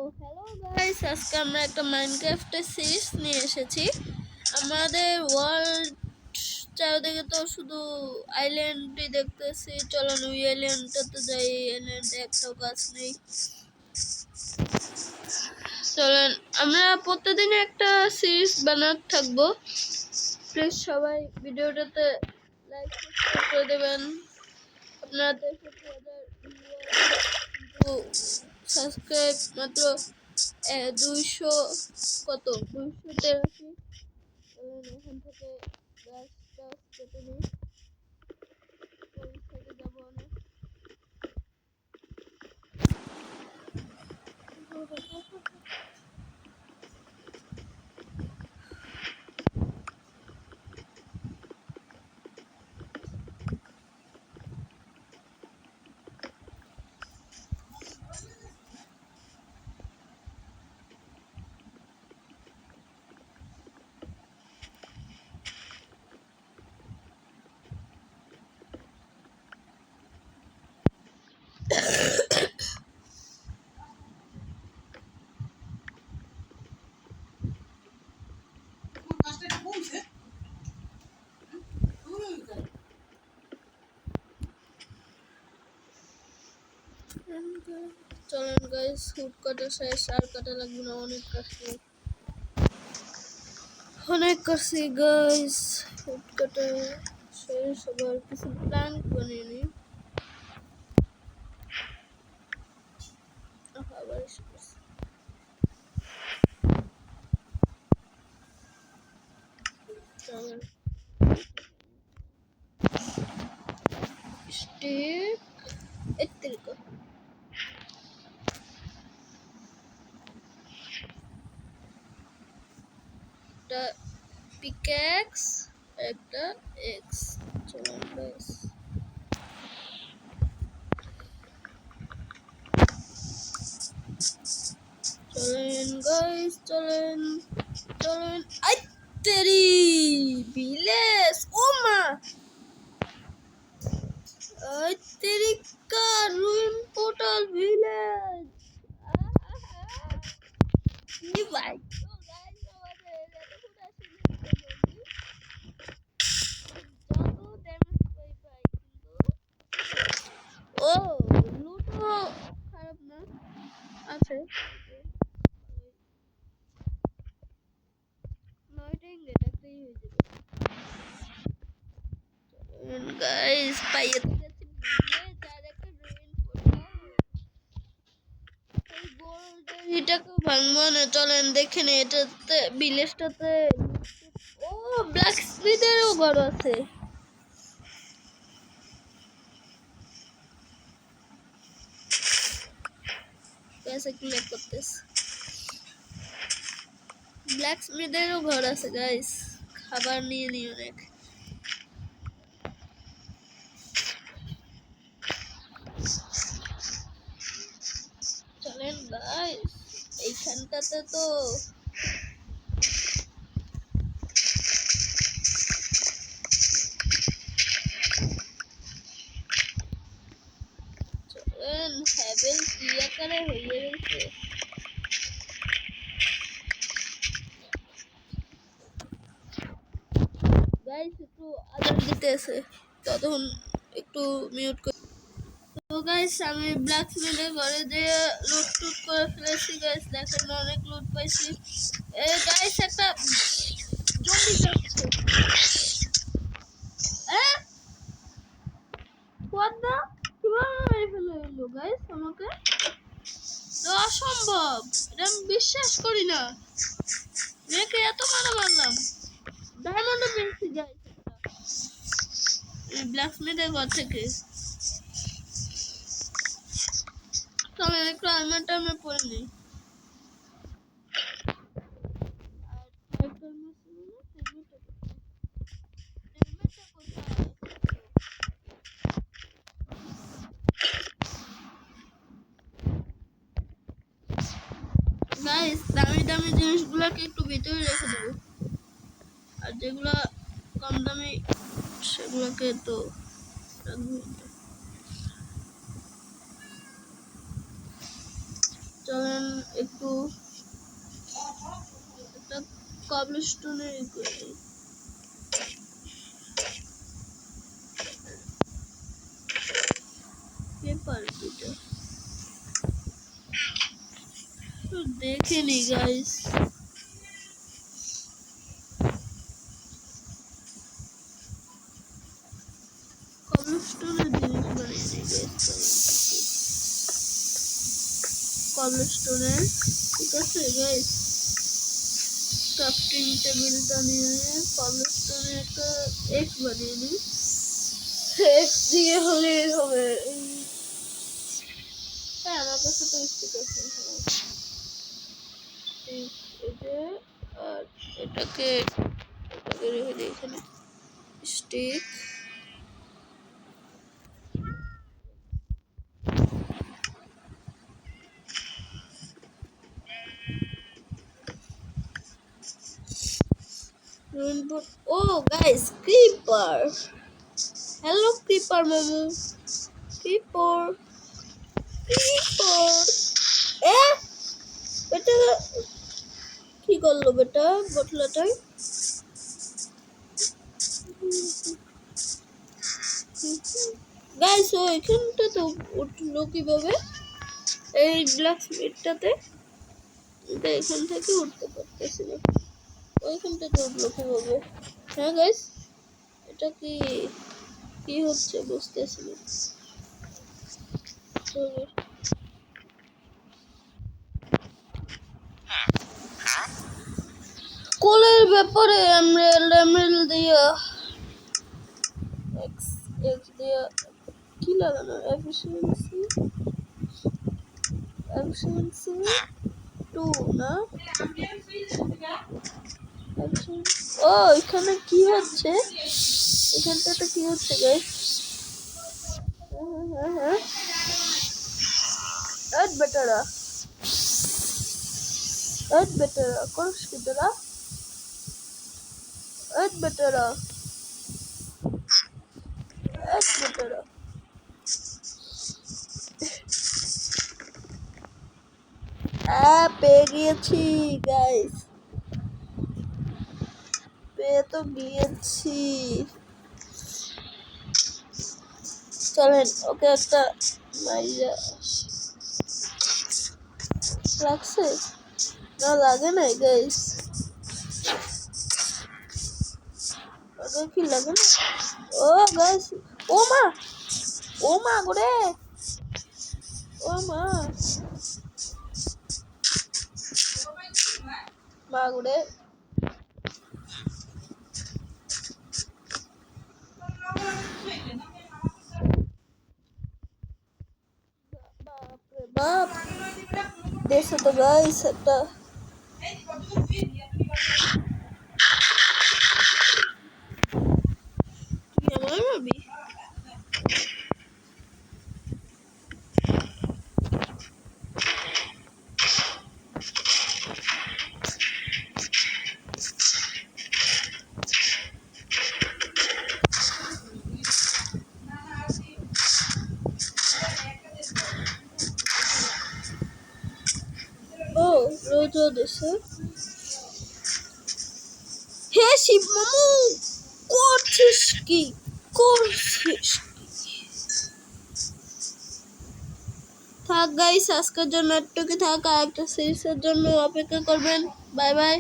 Hello guys, আজকে আমরা একটা মাইনক্রাফটের সিরিজ নিয়ে এসেছি। আমাদের ওয়ার্ল্ড চারদিকে তো শুধু আইল্যান্ডই দেখতেছি। চলুন ওই আইল্যান্ডটাতে যাই। আইল্যান্ডে একটাও গাছ নেই। চলেন, আমরা প্রতিদিন একটা সিরিজ বানাতে থাকবো। প্লিজ সবাই ভিডিওটাতে লাইক করে দেবেন। আপনারা 63,000 কিন্তু সাবস্ক্রাইব মাত্র 200 কত 283। এখান থেকে গাছটা কেটে নিই। থেকে যাবো অনেক। চলেন গাইস, হুড কাটা শেষ, আর কাটা লাগবে না। অনেক কাটছি গাইস। হুড কাটা শেষ, আবার কিছু প্ল্যাঙ্ক বানিয়ে নিই। আবার চলেন স্টিক এত্রিকা একটা পিক্যাক্স, একটা এক্স। চলেন গাইস, চলেন চলেন। আই তেরি ভিলেজ, ও মা! আই তেরি কা রুইন পোর্টাল ভিলেজ। কি ভাই, তো গাইস আমাদের এতক্ষণ আসলে যত ড্যামেজ পাই কিন্তু ও লুটও খারাপ না আছে। 9টা ইঙ্গিত একটাই হয়ে যাবে গাইস। পাইয়ে তো গেছে ভিলেজ আর একটা রুইন পোর্টাল। এই গোল্ডেন এটাকেও ভাঙবো না। চলেন দেখে নে এটাতে ভিলেজটাতে। ও ব্ল্যাক স্মিথেরও ঘর আছে। कैसे क्लिक করতেছ? ব্ল্যাক স্মিথেরও ঘর আছে গাইস। খাবার নিয়ে নিও অনেক। চলেন গাইস, এইখানটাতে তো চলেন। হ্যাভেল কি আকারে হয়ে গেছে গাইস। একটু আদার দিতেছে, ততক্ষণ একটু মিউট করে। তো গাইস, আমি ব্ল্যাক স্মিথের ঘরে দিয়ে লুট টুট করে ফেলেছি গাইস। দেখেন অনেক লুট পাইছি। এ গাইস, একটা জম্বি যাচ্ছে। What the? কিভাবে মেরে ফেললো গাইস আমাকে? তো অসম্ভব, এটা আমি বিশ্বাস করি না। মেয়েকে এত মারলাম, ডায়মন্ডও পেয়েছি গাইস এই ব্ল্যাকস্মিথের ঘর থেকে। তবে একটু আর্মারটা আমি পরে নিই। গাইস, দামি দামি জিনিসগুলোকে একটু ভিতরে রেখে দেবো, আর যেগুলা কম দামি সেগুলোকে তো রাখবো। চলেন একটু একটা কবলস্টোনে পেপার দুটো দেখে নি গাইস। কবলস্টোনের জিনিস বানিয়ে নিই গাইস। কবলস্টোনের ঠিক আছে গাইস। ক্রাফটিং টেবিলটা নিয়ে কবলস্টোনের একটা এক্স বানিয়ে নিই। এক্স দিয়ে হলে হবে। হ্যাঁ আমার কাছে তো স্টিক আছে। এটা আর এটাকে রেখে দিই এখানে। স্টিক ও গাইস ক্রিপার। হ্যালো ক্রিপার মামু। ক্রিপার ক্রিপার এ বেটা কি করলো বেটা বটলাটাই। গাইস ও এখানটা তো উঠলো কিভাবে? এই ব্ল্যাক স্মিথটাতে এখান থেকে উঠতে পারতেছি না। ওইখান থেকে উঠলো কিভাবে? হ্যাঁ গাইস এটা কি কি হচ্ছে বুঝতেছি না। কোলের ব্যাপারে এমরেল দিয়া এক্স দিয়া কি লাগানো এফিশিয়েন্সি 2 না। ও এখানে কি হচ্ছে? এখানটাতে কি হচ্ছে গাইস? হ্যাঁ বেটারা কোর্স কি তোরা বেটারা পেয়ে গিয়েছি গাইস। পেয়ে তো গিয়েছি। চলেন ওকে একটা মাইরা লাগছে না লাগে নাই গাইস। ওকে কি লাগে না? ও গাইস ও মা গোরে ও মা গোরে বাপ দেখো তো গাইস একটা ও রোজ দেশে। হে শিব মামু করছিস কি করছিস? থাক গাইস আজকের জন্য একটুকু থাক, আর একটা সিরিজের জন্য অপেক্ষা করবেন। Bye bye.